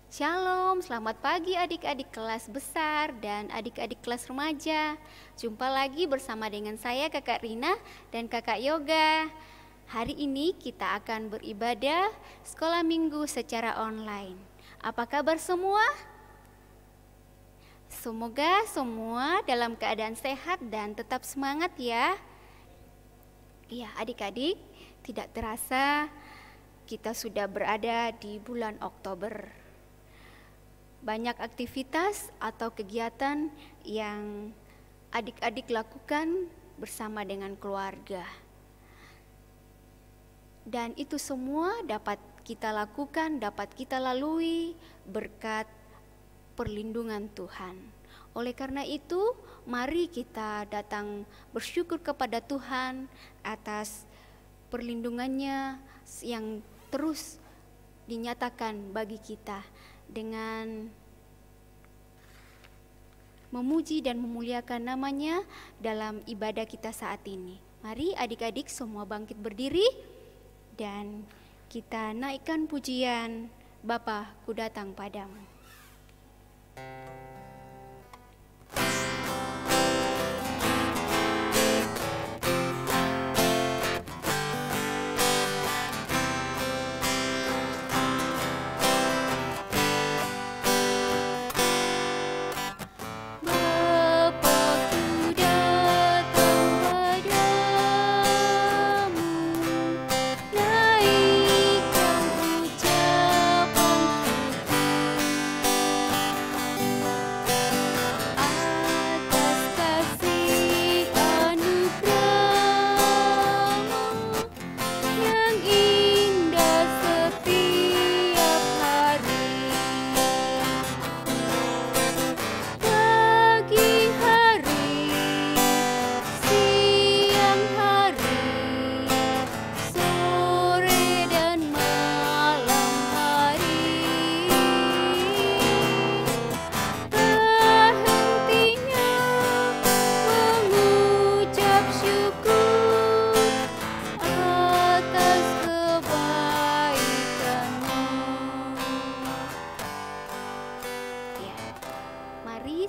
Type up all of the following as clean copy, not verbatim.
Shalom, selamat pagi adik-adik kelas besar dan adik-adik kelas remaja. Jumpa lagi bersama dengan saya Kakak Rina dan Kakak Yoga. Hari ini kita akan beribadah sekolah minggu secara online. Apa kabar semua? Semoga semua dalam keadaan sehat dan tetap semangat ya. Iya adik-adik, tidak terasa kita sudah berada di bulan Oktober. Banyak aktivitas atau kegiatan yang adik-adik lakukan bersama dengan keluarga. Dan itu semua dapat kita lakukan, dapat kita lalui berkat perlindungan Tuhan. Oleh karena itu, mari kita datang bersyukur kepada Tuhan atas perlindungannya yang terus dinyatakan bagi kita, dengan memuji dan memuliakan namanya dalam ibadah kita saat ini. Mari adik-adik semua bangkit berdiri dan kita naikkan pujian Bapa, ku datang padamu.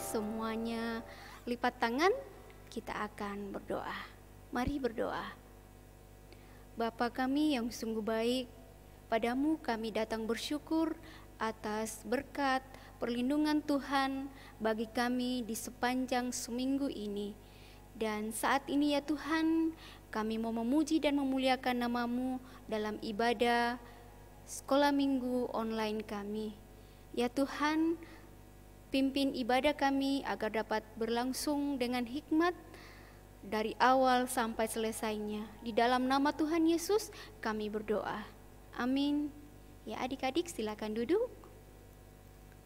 Semuanya lipat tangan, kita akan berdoa. Mari berdoa. Bapa kami yang sungguh baik, padamu kami datang bersyukur atas berkat perlindungan Tuhan bagi kami di sepanjang seminggu ini. Dan saat ini ya Tuhan, kami mau memuji dan memuliakan namamu dalam ibadah sekolah minggu online kami. Ya Tuhan, pimpin ibadah kami agar dapat berlangsung dengan hikmat dari awal sampai selesainya. Di dalam nama Tuhan Yesus kami berdoa. Amin. Ya adik-adik silakan duduk.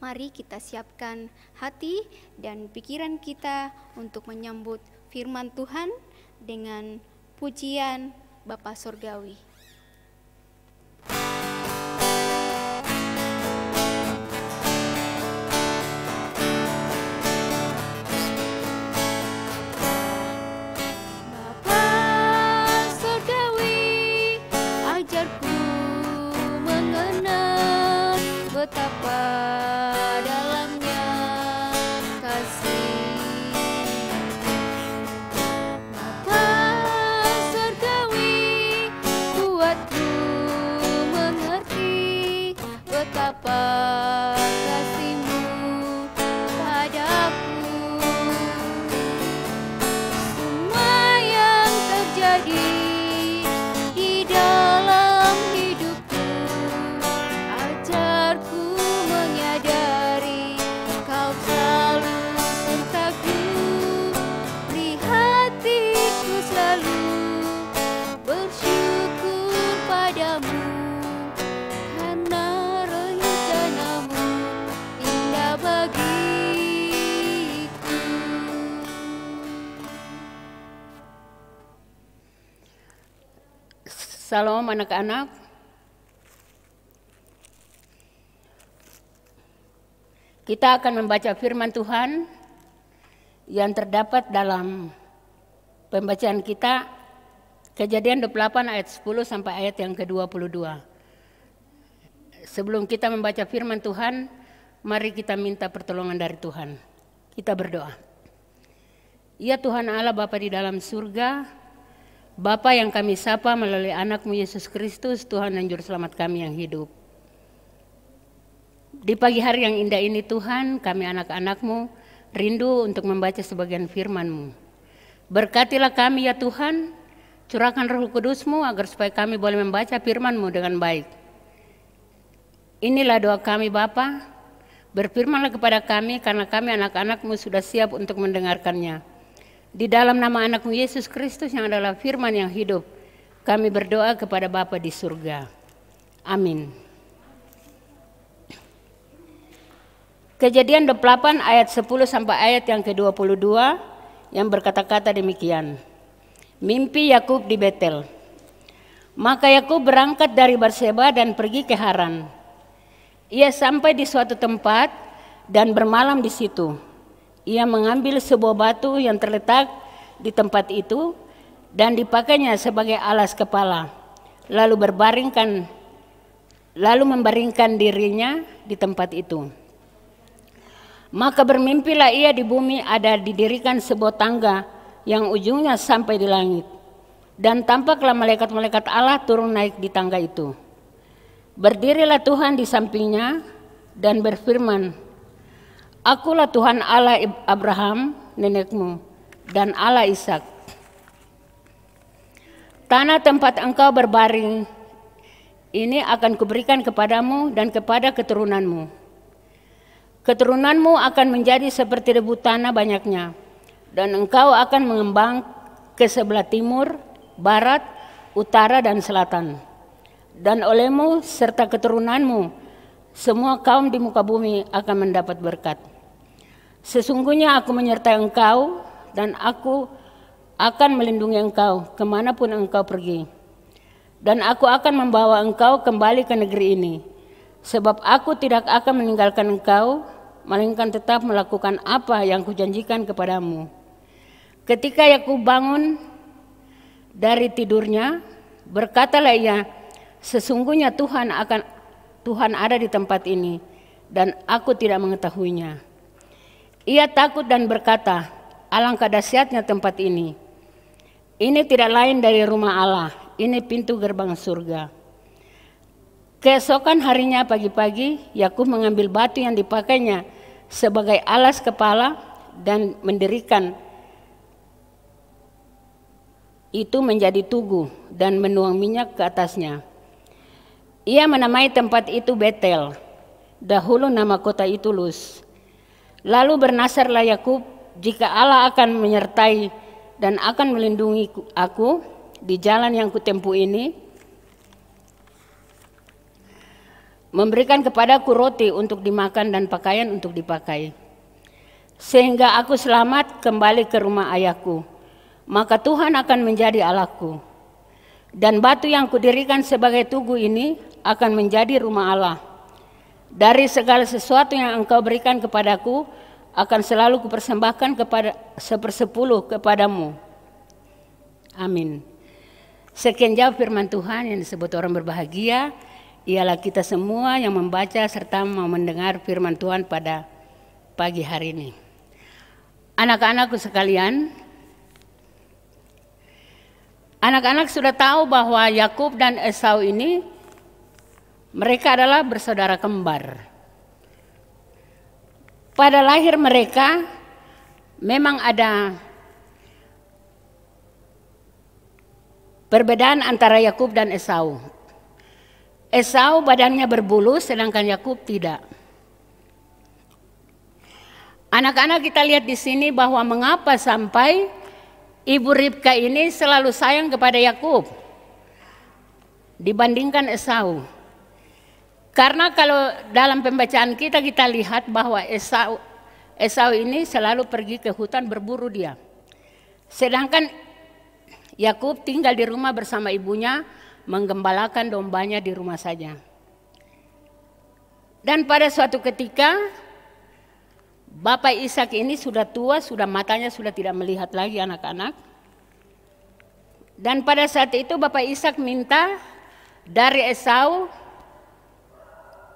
Mari kita siapkan hati dan pikiran kita untuk menyambut firman Tuhan dengan pujian Bapa Surgawi. Betapa dalamnya kasih Bapa surgawi, buatku mengerti betapa kasih-Mu padaku. Semua yang terjadi di dalam hidupku, ajarku menyadari Kau selalu sertaku. Beri hatiku selalu bersyukur padamu, karena rencana-Mu indah bagiku. Salam anak-anak. Kita akan membaca firman Tuhan yang terdapat dalam pembacaan kita Kejadian 28 ayat 10 sampai ayat yang ke-22. Sebelum kita membaca firman Tuhan, Mari kita minta pertolongan dari Tuhan. Kita berdoa. Ya Tuhan Allah Bapa di dalam surga, Bapa yang kami sapa melalui anak-Mu Yesus Kristus, Tuhan dan Juru Selamat kami yang hidup. Di pagi hari yang indah ini Tuhan, kami anak-anak-Mu rindu untuk membaca sebagian firman-Mu. Berkatilah kami ya Tuhan, curahkan Roh Kudus-Mu agar supaya kami boleh membaca firman-Mu dengan baik. Inilah doa kami Bapa, berfirmanlah kepada kami karena kami anak-anak-Mu sudah siap untuk mendengarkannya. Di dalam nama anak-Mu Yesus Kristus yang adalah firman yang hidup, kami berdoa kepada Bapa di surga. Amin. Kejadian 28 ayat 10 sampai ayat yang ke-22 yang berkata-kata demikian. Mimpi Yakub di Betel. Maka Yakub berangkat dari Berseba dan pergi ke Haran. Ia sampai di suatu tempat dan bermalam di situ. Ia mengambil sebuah batu yang terletak di tempat itu dan dipakainya sebagai alas kepala. Lalu membaringkan dirinya di tempat itu. Maka bermimpilah ia di bumi ada didirikan sebuah tangga yang ujungnya sampai di langit. Dan tampaklah malaikat-malaikat Allah turun naik di tangga itu. Berdirilah Tuhan di sampingnya dan berfirman, Akulah Tuhan Allah Abraham, nenekmu, dan Allah Ishak. Tanah tempat engkau berbaring ini akan kuberikan kepadamu dan kepada keturunanmu. Keturunanmu akan menjadi seperti debu tanah banyaknya, dan engkau akan mengembang ke sebelah timur, barat, utara, dan selatan. Dan olehmu serta keturunanmu, semua kaum di muka bumi akan mendapat berkat. Sesungguhnya aku menyertai engkau, dan aku akan melindungi engkau kemanapun engkau pergi. Dan aku akan membawa engkau kembali ke negeri ini, sebab aku tidak akan meninggalkan engkau, melainkan tetap melakukan apa yang kujanjikan kepadamu. Ketika Yakub bangun dari tidurnya, berkatalah ia, sesungguhnya Tuhan ada di tempat ini, dan aku tidak mengetahuinya. Ia takut dan berkata, alangkah dahsyatnya tempat ini. Ini tidak lain dari rumah Allah, ini pintu gerbang surga. Keesokan harinya pagi-pagi, Yakub mengambil batu yang dipakainya sebagai alas kepala dan mendirikan itu menjadi tugu dan menuang minyak ke atasnya. Ia menamai tempat itu Betel, dahulu nama kota itu Luz. Lalu bernasarlah Yakub, jika Allah akan menyertai dan akan melindungi aku di jalan yang kutempuh ini, memberikan kepadaku roti untuk dimakan dan pakaian untuk dipakai, sehingga aku selamat kembali ke rumah ayahku, maka Tuhan akan menjadi Allahku. Dan batu yang kudirikan sebagai tugu ini akan menjadi rumah Allah. Dari segala sesuatu yang engkau berikan kepadaku, akan selalu kupersembahkan kepada 1/10 kepadamu. Amin. Sekian jawab firman Tuhan yang disebut orang berbahagia. Ialah kita semua yang membaca serta mau mendengar firman Tuhan pada pagi hari ini. Anak-anakku sekalian, anak-anak sudah tahu bahwa Yakub dan Esau ini mereka adalah bersaudara kembar. Pada lahir mereka memang ada perbedaan antara Yakub dan Esau. Esau badannya berbulu sedangkan Yakub tidak. Anak-anak kita lihat di sini bahwa mengapa sampai ibu Ribka ini selalu sayang kepada Yakub dibandingkan Esau. Karena kalau dalam pembacaan kita lihat bahwa Esau ini selalu pergi ke hutan berburu dia. Sedangkan Yakub tinggal di rumah bersama ibunya, menggembalakan dombanya di rumah saja. Dan pada suatu ketika Bapak Ishak ini sudah tua, sudah matanya sudah tidak melihat lagi anak-anak. Dan pada saat itu Bapak Ishak minta dari Esau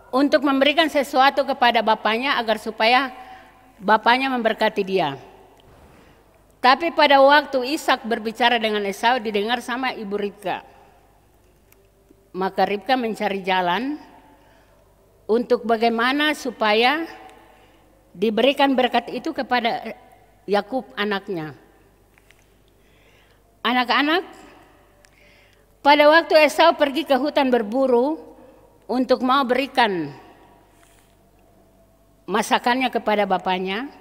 untuk memberikan sesuatu kepada bapaknya agar supaya bapaknya memberkati dia. Tapi pada waktu Ishak berbicara dengan Esau, didengar sama ibu Ribka. Maka Ribka mencari jalan untuk bagaimana supaya diberikan berkat itu kepada Yakub anaknya. Anak-anak, pada waktu Esau pergi ke hutan berburu untuk mau berikan masakannya kepada bapaknya,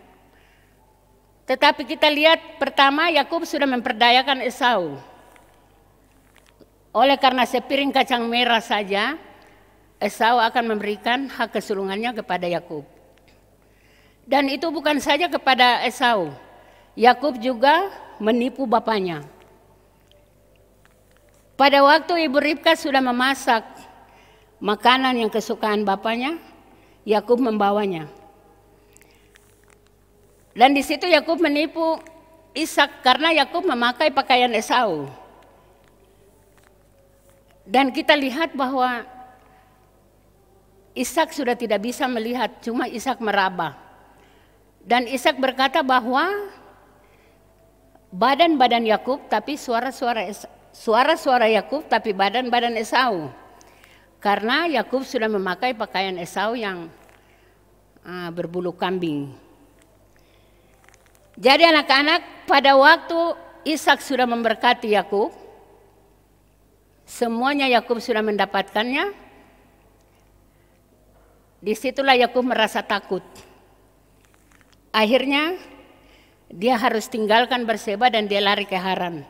tetapi kita lihat pertama Yakub sudah memperdayakan Esau. Oleh karena sepiring kacang merah saja, Esau akan memberikan hak kesulungannya kepada Yakub. Dan itu bukan saja kepada Esau, Yakub juga menipu bapaknya. Pada waktu ibu Ribka sudah memasak makanan yang kesukaan bapaknya, Yakub membawanya. Dan di situ Yakub menipu Ishak karena Yakub memakai pakaian Esau. Dan kita lihat bahwa Ishak sudah tidak bisa melihat, cuma Ishak meraba. Dan Ishak berkata bahwa badan-badan Yakub tapi suara-suara Yakub tapi badan-badan Esau. Karena Yakub sudah memakai pakaian Esau yang berbulu kambing. Jadi anak-anak, pada waktu Ishak sudah memberkati Yakub, semuanya Yakub sudah mendapatkannya. Disitulah Yakub merasa takut. Akhirnya dia harus tinggalkan Berseba dan dia lari ke Haran.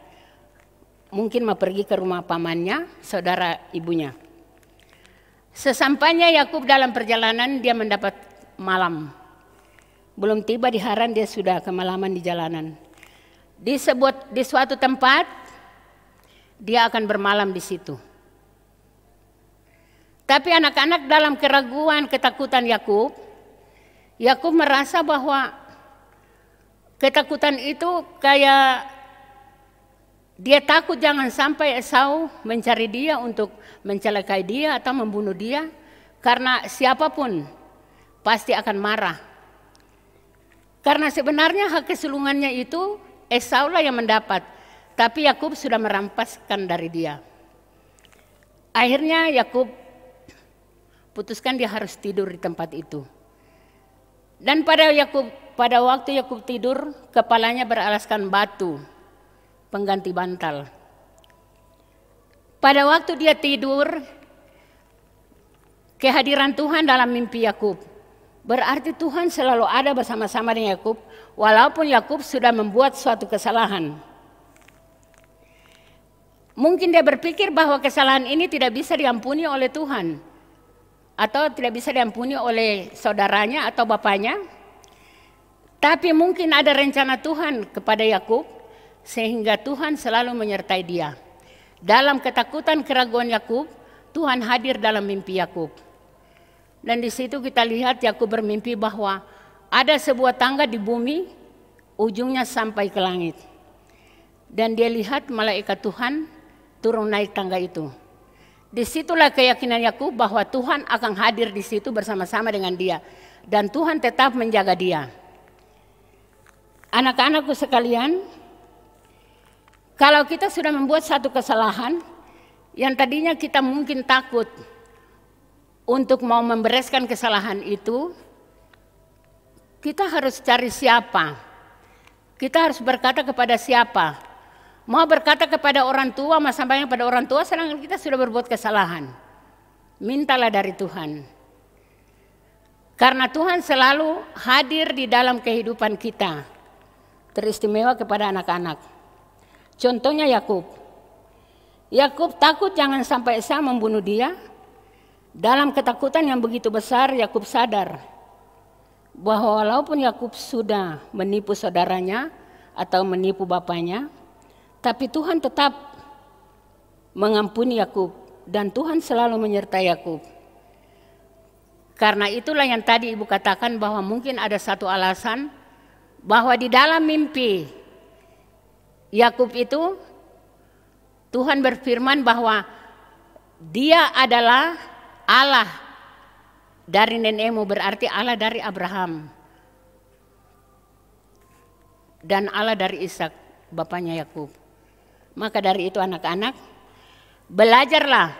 Mungkin mau pergi ke rumah pamannya, saudara ibunya. Sesampainya Yakub dalam perjalanan, dia mendapat malam. Belum tiba di Haran, dia sudah kemalaman di jalanan. Di suatu tempat, dia akan bermalam di situ. Tapi anak-anak, dalam keraguan, ketakutan Yakub merasa bahwa ketakutan itu kayak dia takut jangan sampai Esau mencari dia untuk mencelakai dia atau membunuh dia, karena siapapun pasti akan marah. Karena sebenarnya hak kesulungannya itu Esau lah yang mendapat, tapi Yakub sudah merampaskan dari dia. Akhirnya Yakub putuskan dia harus tidur di tempat itu. Dan pada waktu Yakub tidur, kepalanya beralaskan batu pengganti bantal. Pada waktu dia tidur, kehadiran Tuhan dalam mimpi Yakub. Berarti Tuhan selalu ada bersama-sama dengan Yakub, walaupun Yakub sudah membuat suatu kesalahan. Mungkin dia berpikir bahwa kesalahan ini tidak bisa diampuni oleh Tuhan, atau tidak bisa diampuni oleh saudaranya atau bapaknya. Tapi mungkin ada rencana Tuhan kepada Yakub, sehingga Tuhan selalu menyertai dia. Dalam ketakutan keraguan Yakub, Tuhan hadir dalam mimpi Yakub. Dan di situ kita lihat Yakub bermimpi bahwa ada sebuah tangga di bumi, ujungnya sampai ke langit. Dan dia lihat malaikat Tuhan turun naik tangga itu. Disitulah keyakinan Yakub bahwa Tuhan akan hadir di situ bersama-sama dengan dia. Dan Tuhan tetap menjaga dia. Anak-anakku sekalian, kalau kita sudah membuat satu kesalahan, yang tadinya kita mungkin takut untuk mau membereskan kesalahan itu, kita harus cari siapa. Kita harus berkata kepada siapa. Mau berkata kepada orang tua, mau sampaikan pada orang tua, sedangkan kita sudah berbuat kesalahan. Mintalah dari Tuhan. Karena Tuhan selalu hadir di dalam kehidupan kita. Teristimewa kepada anak-anak. Contohnya Yakub. Yakub takut jangan sampai Esau membunuh dia. Dalam ketakutan yang begitu besar, Yakub sadar bahwa walaupun Yakub sudah menipu saudaranya atau menipu bapaknya, tapi Tuhan tetap mengampuni Yakub dan Tuhan selalu menyertai Yakub. Karena itulah yang tadi Ibu katakan bahwa mungkin ada satu alasan bahwa di dalam mimpi Yakub itu Tuhan berfirman bahwa dia adalah Allah dari nenekmu berarti Allah dari Abraham. Dan Allah dari Ishak, bapaknya Yakub. Maka dari itu anak-anak, belajarlah.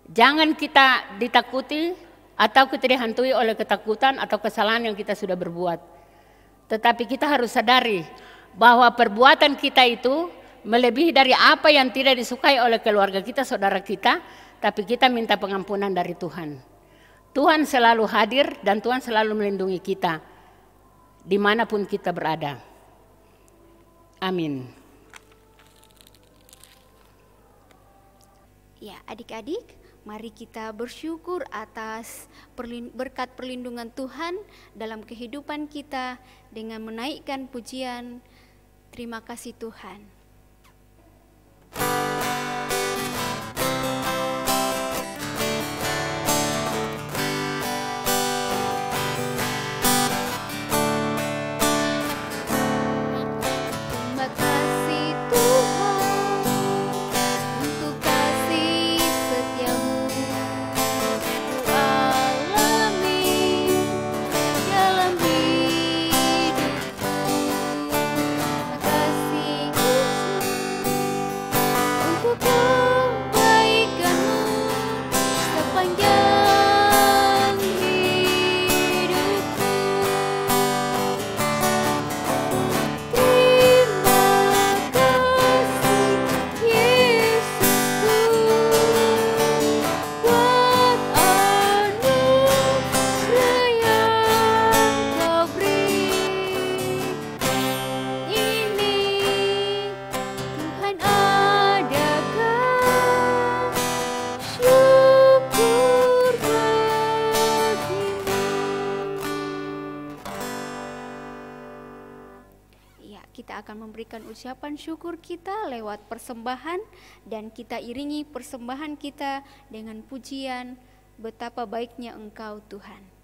Jangan kita ditakuti atau kita dihantui oleh ketakutan atau kesalahan yang kita sudah berbuat. Tetapi kita harus sadari bahwa perbuatan kita itu melebihi dari apa yang tidak disukai oleh keluarga kita, saudara kita, tapi kita minta pengampunan dari Tuhan. Tuhan selalu hadir dan Tuhan selalu melindungi kita dimanapun kita berada. Amin. Ya, adik-adik, mari kita bersyukur atas berkat perlindungan Tuhan dalam kehidupan kita dengan menaikkan pujian. Terima kasih Tuhan. Memberikan ucapan syukur kita lewat persembahan, dan kita iringi persembahan kita dengan pujian, betapa baiknya Engkau Tuhan.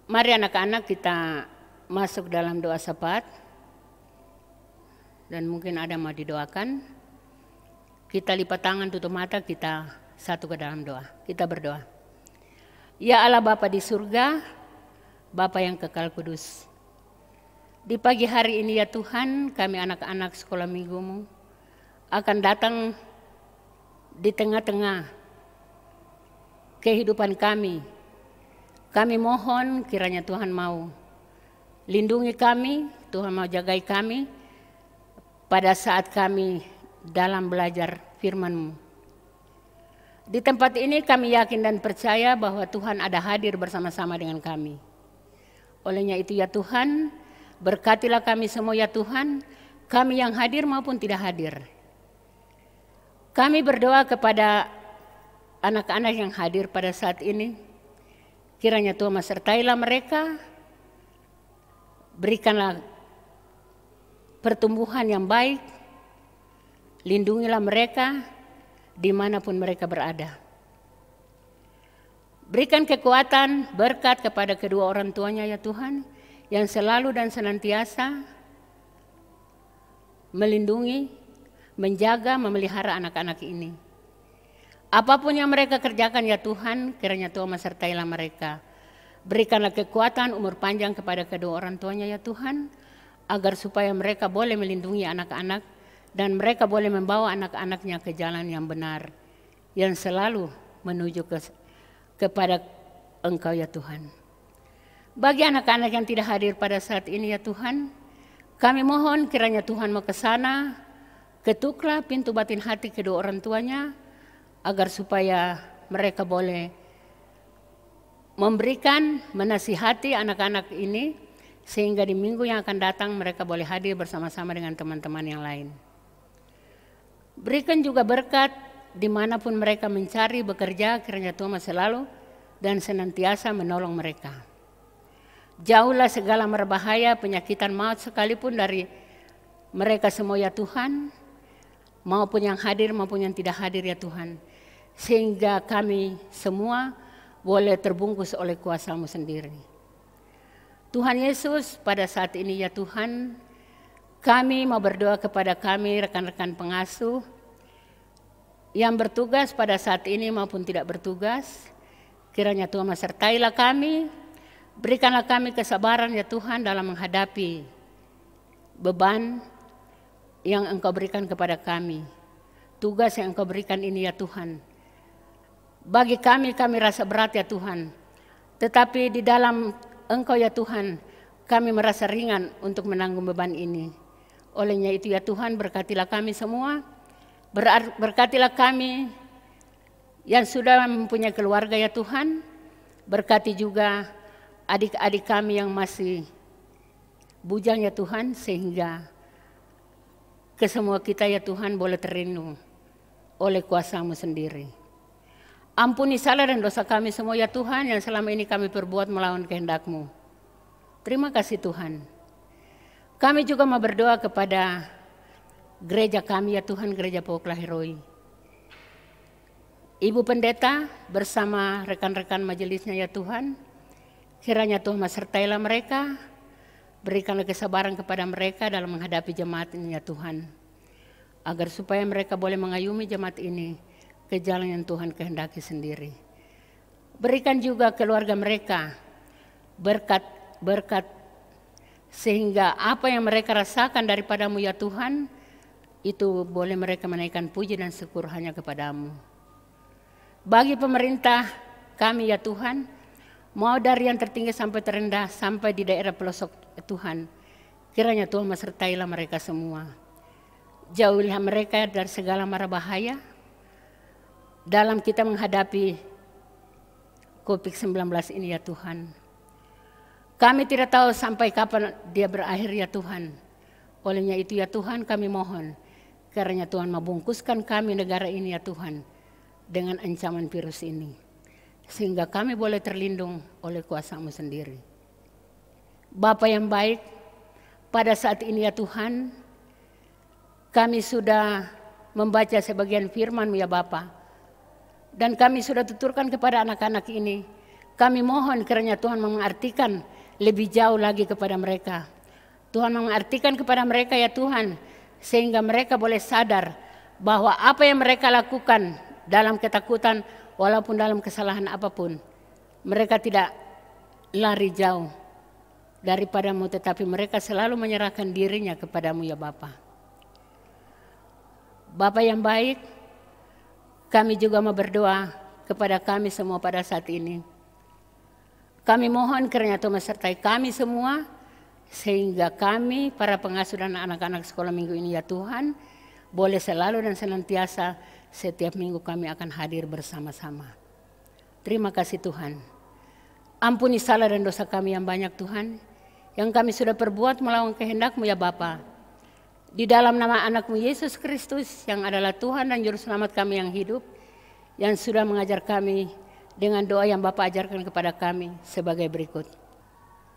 Mari anak-anak kita masuk dalam doa syafaat. Dan mungkin ada mau didoakan. Kita lipat tangan, tutup mata, kita satu ke dalam doa. Kita berdoa. Ya Allah Bapa di surga, Bapa yang kekal kudus. Di pagi hari ini ya Tuhan, kami anak-anak sekolah minggumu akan datang di tengah-tengah kehidupan kami. Kami mohon kiranya Tuhan mau lindungi kami, Tuhan mau jagai kami pada saat kami dalam belajar firman-Mu. Di tempat ini kami yakin dan percaya bahwa Tuhan ada hadir bersama-sama dengan kami. Olehnya itu ya Tuhan, berkatilah kami semua ya Tuhan, kami yang hadir maupun tidak hadir. Kami berdoa kepada anak-anak yang hadir pada saat ini. Kiranya Tuhan sertailah mereka, berikanlah pertumbuhan yang baik, lindungilah mereka dimanapun mereka berada. Berikan kekuatan, berkat kepada kedua orang tuanya ya Tuhan, yang selalu dan senantiasa melindungi, menjaga, memelihara anak-anak ini. Apapun yang mereka kerjakan ya Tuhan, kiranya Tuhan menyertailah mereka. Berikanlah kekuatan, umur panjang kepada kedua orang tuanya ya Tuhan, agar supaya mereka boleh melindungi anak-anak dan mereka boleh membawa anak-anaknya ke jalan yang benar, yang selalu menuju kepada Engkau ya Tuhan. Bagi anak-anak yang tidak hadir pada saat ini ya Tuhan, Kami mohon kiranya Tuhan mau ke sana, ketuklah pintu batin hati kedua orang tuanya, agar supaya mereka boleh memberikan, menasihati anak-anak ini, sehingga di minggu yang akan datang mereka boleh hadir bersama-sama dengan teman-teman yang lain. Berikan juga berkat dimanapun mereka mencari bekerja, kiranya Tuhan selalu dan senantiasa menolong mereka. Jauhlah segala berbahaya, penyakitan maut sekalipun dari mereka semua ya Tuhan, maupun yang hadir maupun yang tidak hadir ya Tuhan. Sehingga kami semua boleh terbungkus oleh kuasa-Mu sendiri. Tuhan Yesus, pada saat ini ya Tuhan, kami mau berdoa kepada kami rekan-rekan pengasuh yang bertugas pada saat ini maupun tidak bertugas. Kiranya Tuhan menyertailah kami, berikanlah kami kesabaran ya Tuhan dalam menghadapi beban yang Engkau berikan kepada kami. Tugas yang Engkau berikan ini ya Tuhan. Bagi kami rasa berat ya Tuhan. Tetapi di dalam Engkau ya Tuhan, kami merasa ringan untuk menanggung beban ini. Olehnya itu ya Tuhan, berkatilah kami semua. Berkatilah kami yang sudah mempunyai keluarga ya Tuhan. Berkati juga adik-adik kami yang masih bujang ya Tuhan, sehingga kesemua kita ya Tuhan boleh terlindung oleh kuasa-Mu sendiri. Ampuni salah dan dosa kami semua ya Tuhan yang selama ini kami perbuat melawan kehendak-Mu. Terima kasih Tuhan. Kami juga mau berdoa kepada gereja kami ya Tuhan, Gereja Pokla Heroi. Ibu Pendeta bersama rekan-rekan majelisnya ya Tuhan, kiranya Tuhan menyertailah mereka, berikanlah kesabaran kepada mereka dalam menghadapi jemaat ini ya Tuhan. Agar supaya mereka boleh mengayumi jemaat ini ke jalan yang Tuhan kehendaki sendiri. Berikan juga keluarga mereka berkat sehingga apa yang mereka rasakan daripada-Mu ya Tuhan, itu boleh mereka menaikkan puji dan syukur hanya kepada-Mu. Bagi pemerintah kami ya Tuhan, mau dari yang tertinggi sampai terendah, sampai di daerah pelosok ya Tuhan, kiranya Tuhan menyertailah mereka semua. Jauhilah mereka dari segala mara bahaya dalam kita menghadapi COVID-19 ini ya Tuhan. Kami tidak tahu sampai kapan dia berakhir ya Tuhan. Olehnya itu ya Tuhan kami mohon, karena Tuhan membungkuskan kami negara ini ya Tuhan dengan ancaman virus ini. Sehingga kami boleh terlindung oleh kuasa-Mu sendiri. Bapa yang baik, pada saat ini ya Tuhan, kami sudah membaca sebagian firman-Mu ya Bapa. Dan kami sudah tuturkan kepada anak-anak ini. Kami mohon kiranya Tuhan mengartikan lebih jauh lagi kepada mereka. Tuhan mengartikan kepada mereka ya Tuhan, sehingga mereka boleh sadar bahwa apa yang mereka lakukan dalam ketakutan, walaupun dalam kesalahan apapun, mereka tidak lari jauh daripada-Mu, tetapi mereka selalu menyerahkan dirinya kepada-Mu ya Bapa. Bapa yang baik, kami juga mau berdoa kepada kami semua pada saat ini. Kami mohon kiranya Tuhan menyertai kami semua, sehingga kami para pengasuh dan anak-anak sekolah minggu ini ya Tuhan, boleh selalu dan senantiasa setiap minggu kami akan hadir bersama-sama. Terima kasih Tuhan. Ampuni salah dan dosa kami yang banyak Tuhan, yang kami sudah perbuat melawan kehendak-Mu ya Bapa. Di dalam nama anak-Mu Yesus Kristus yang adalah Tuhan dan Juru Selamat kami yang hidup, yang sudah mengajar kami dengan doa yang Bapa ajarkan kepada kami sebagai berikut.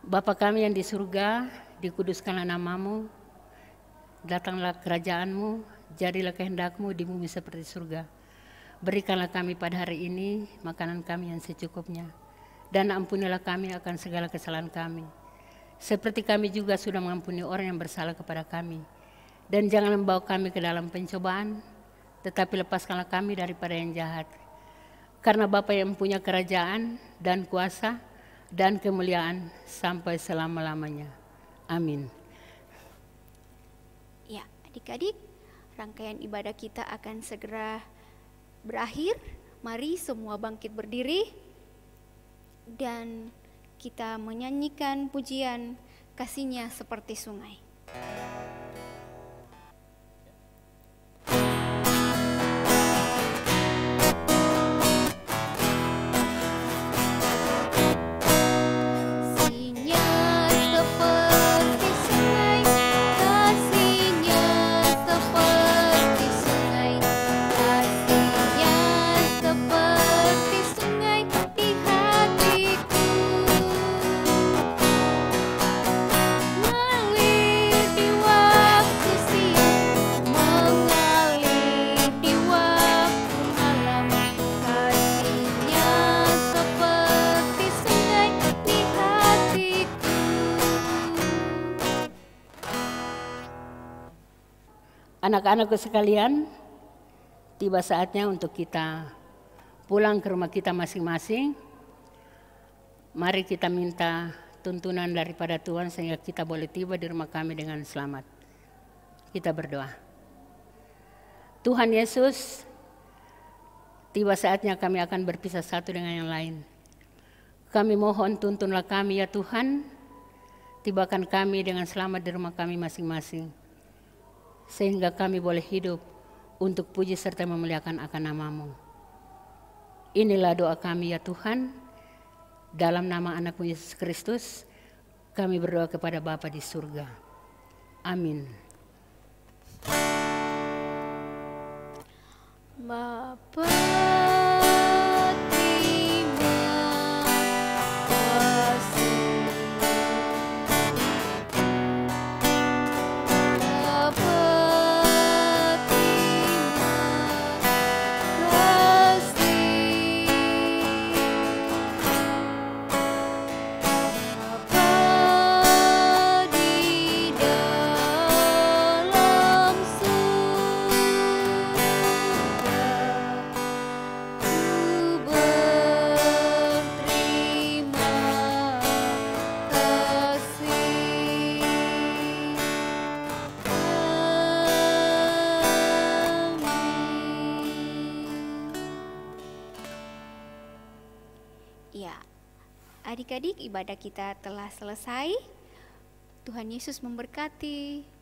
Bapa kami yang di surga, dikuduskanlah nama-Mu, datanglah kerajaan-Mu, jadilah kehendak-Mu di bumi seperti surga. Berikanlah kami pada hari ini makanan kami yang secukupnya, dan ampunilah kami akan segala kesalahan kami, seperti kami juga sudah mengampuni orang yang bersalah kepada kami. Dan jangan membawa kami ke dalam pencobaan, tetapi lepaskanlah kami daripada yang jahat. Karena Bapa yang punya kerajaan dan kuasa dan kemuliaan sampai selama-lamanya. Amin. Ya, adik-adik, rangkaian ibadah kita akan segera berakhir. Mari semua bangkit berdiri dan kita menyanyikan pujian Kasih-Nya Seperti Sungai. Anak-anakku sekalian, tiba saatnya untuk kita pulang ke rumah kita masing-masing. Mari kita minta tuntunan daripada Tuhan sehingga kita boleh tiba di rumah kami dengan selamat. Kita berdoa. Tuhan Yesus, tiba saatnya kami akan berpisah satu dengan yang lain. Kami mohon tuntunlah kami ya Tuhan, tibakan kami dengan selamat di rumah kami masing-masing. Sehingga kami boleh hidup untuk puji serta memuliakan akan nama-Mu. Inilah doa kami ya Tuhan, dalam nama anak-Mu Yesus Kristus, kami berdoa kepada Bapa di surga. Amin. Bapa Ya, adik-adik, ibadah kita telah selesai. Tuhan Yesus memberkati.